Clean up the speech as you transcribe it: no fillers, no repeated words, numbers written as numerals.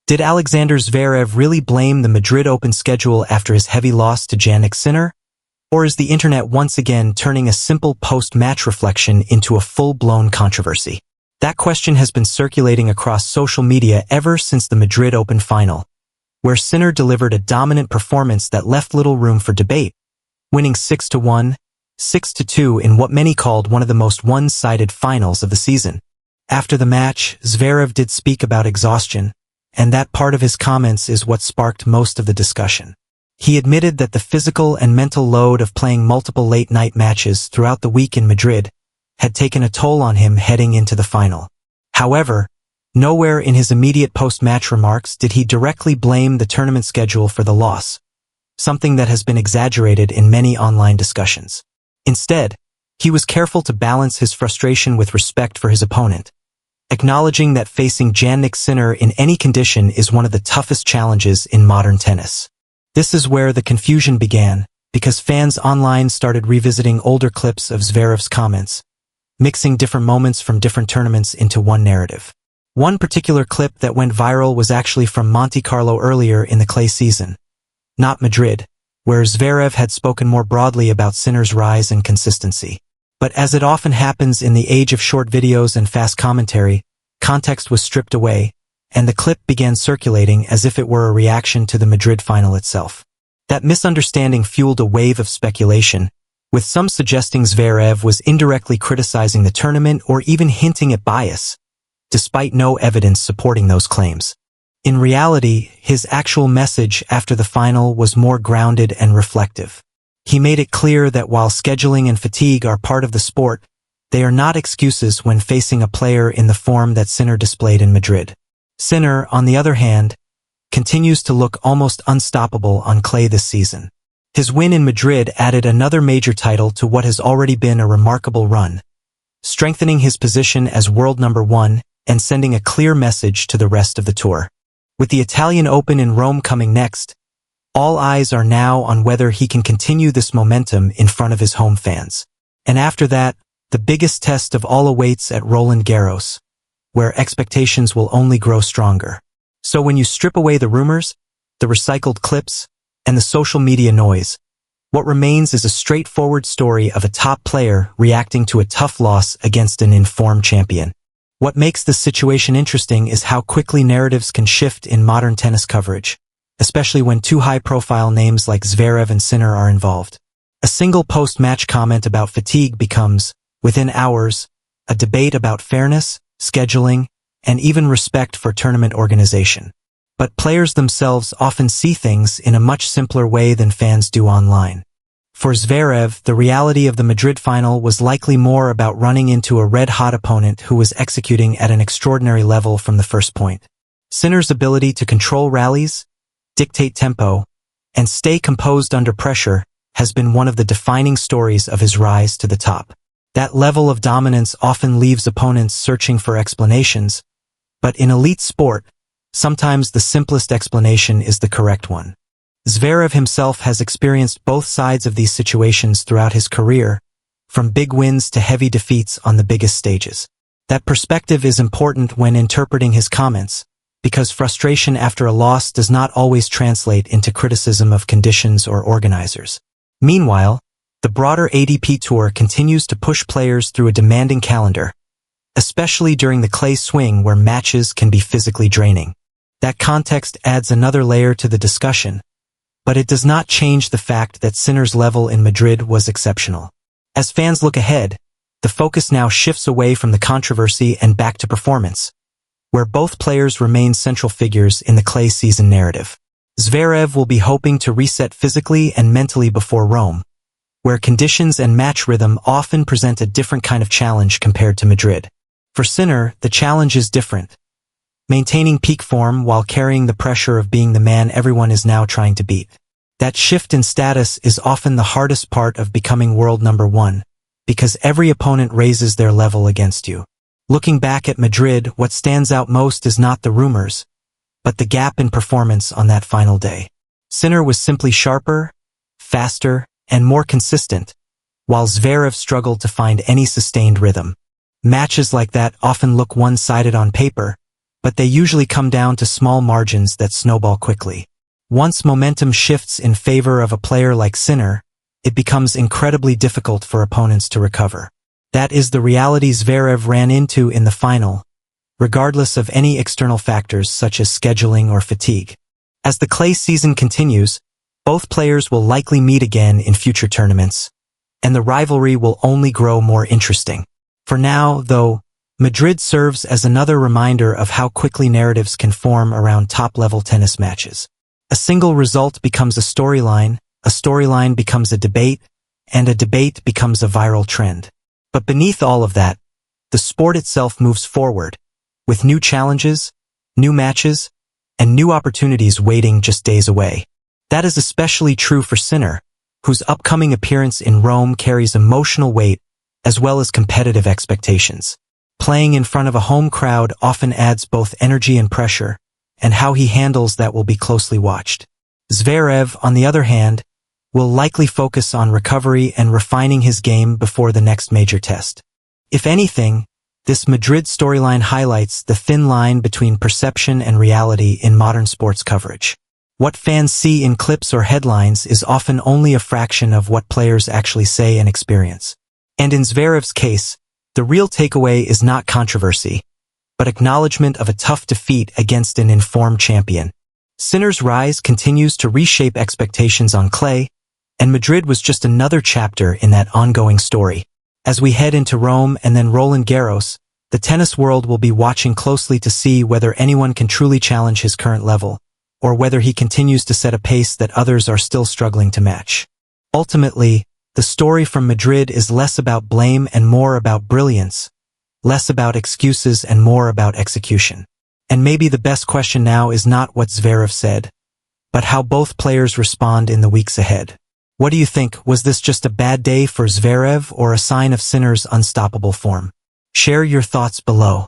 Did Alexander Zverev really blame the Madrid Open schedule after his heavy loss to Jannik Sinner? Or is the internet once again turning a simple post-match reflection into a full-blown controversy? That question has been circulating across social media ever since the Madrid Open final, where Sinner delivered a dominant performance that left little room for debate, winning 6-1, 6-2 in what many called one of the most one-sided finals of the season. After the match, Zverev did speak about exhaustion, and that part of his comments is what sparked most of the discussion. He admitted that the physical and mental load of playing multiple late-night matches throughout the week in Madrid had taken a toll on him heading into the final. However, nowhere in his immediate post-match remarks did he directly blame the tournament schedule for the loss, something that has been exaggerated in many online discussions. Instead, he was careful to balance his frustration with respect for his opponent, acknowledging that facing Jannik Sinner in any condition is one of the toughest challenges in modern tennis. This is where the confusion began, because fans online started revisiting older clips of Zverev's comments, mixing different moments from different tournaments into one narrative. One particular clip that went viral was actually from Monte Carlo earlier in the clay season, not Madrid, where Zverev had spoken more broadly about Sinner's rise and consistency. But as it often happens in the age of short videos and fast commentary, context was stripped away, and the clip began circulating as if it were a reaction to the Madrid final itself. That misunderstanding fueled a wave of speculation, with some suggesting Zverev was indirectly criticizing the tournament or even hinting at bias, despite no evidence supporting those claims. In reality, his actual message after the final was more grounded and reflective. He made it clear that while scheduling and fatigue are part of the sport, they are not excuses when facing a player in the form that Sinner displayed in Madrid. Sinner, on the other hand, continues to look almost unstoppable on clay this season. His win in Madrid added another major title to what has already been a remarkable run, strengthening his position as world number one and sending a clear message to the rest of the tour. With the Italian Open in Rome coming next, all eyes are now on whether he can continue this momentum in front of his home fans. And after that, the biggest test of all awaits at Roland Garros, where expectations will only grow stronger. So when you strip away the rumors, the recycled clips, and the social media noise, what remains is a straightforward story of a top player reacting to a tough loss against an informed champion. What makes this situation interesting is how quickly narratives can shift in modern tennis coverage, especially when two high-profile names like Zverev and Sinner are involved. A single post-match comment about fatigue becomes, within hours, a debate about fairness, scheduling, and even respect for tournament organization. But players themselves often see things in a much simpler way than fans do online. For Zverev, the reality of the Madrid final was likely more about running into a red-hot opponent who was executing at an extraordinary level from the first point. Sinner's ability to control rallies, dictate tempo, and stay composed under pressure has been one of the defining stories of his rise to the top. That level of dominance often leaves opponents searching for explanations, but in elite sport, sometimes the simplest explanation is the correct one. Zverev himself has experienced both sides of these situations throughout his career, from big wins to heavy defeats on the biggest stages. That perspective is important when interpreting his comments, because frustration after a loss does not always translate into criticism of conditions or organizers. Meanwhile, the broader ATP Tour continues to push players through a demanding calendar, especially during the clay swing where matches can be physically draining. That context adds another layer to the discussion, but it does not change the fact that Sinner's level in Madrid was exceptional. As fans look ahead, the focus now shifts away from the controversy and back to performance, where both players remain central figures in the clay season narrative. Zverev will be hoping to reset physically and mentally before Rome, where conditions and match rhythm often present a different kind of challenge compared to Madrid. For Sinner, the challenge is different, maintaining peak form while carrying the pressure of being the man everyone is now trying to beat. That shift in status is often the hardest part of becoming world number one, because every opponent raises their level against you. Looking back at Madrid, what stands out most is not the rumors, but the gap in performance on that final day. Sinner was simply sharper, faster, and more consistent, while Zverev struggled to find any sustained rhythm. Matches like that often look one-sided on paper, but they usually come down to small margins that snowball quickly. Once momentum shifts in favor of a player like Sinner, it becomes incredibly difficult for opponents to recover. That is the reality Zverev ran into in the final, regardless of any external factors such as scheduling or fatigue. As the clay season continues, both players will likely meet again in future tournaments, and the rivalry will only grow more interesting. For now, though, Madrid serves as another reminder of how quickly narratives can form around top-level tennis matches. A single result becomes a storyline becomes a debate, and a debate becomes a viral trend. But beneath all of that, the sport itself moves forward, with new challenges, new matches, and new opportunities waiting just days away. That is especially true for Sinner, whose upcoming appearance in Rome carries emotional weight as well as competitive expectations. Playing in front of a home crowd often adds both energy and pressure, and how he handles that will be closely watched. Zverev, on the other hand, will likely focus on recovery and refining his game before the next major test. If anything, this Madrid storyline highlights the thin line between perception and reality in modern sports coverage. What fans see in clips or headlines is often only a fraction of what players actually say and experience. And in Zverev's case, the real takeaway is not controversy, but acknowledgement of a tough defeat against an informed champion. Sinner's rise continues to reshape expectations on clay, and Madrid was just another chapter in that ongoing story. As we head into Rome and then Roland Garros, the tennis world will be watching closely to see whether anyone can truly challenge his current level, or whether he continues to set a pace that others are still struggling to match. Ultimately, the story from Madrid is less about blame and more about brilliance, less about excuses and more about execution. And maybe the best question now is not what Zverev said, but how both players respond in the weeks ahead. What do you think? Was this just a bad day for Zverev or a sign of Sinner's unstoppable form? Share your thoughts below.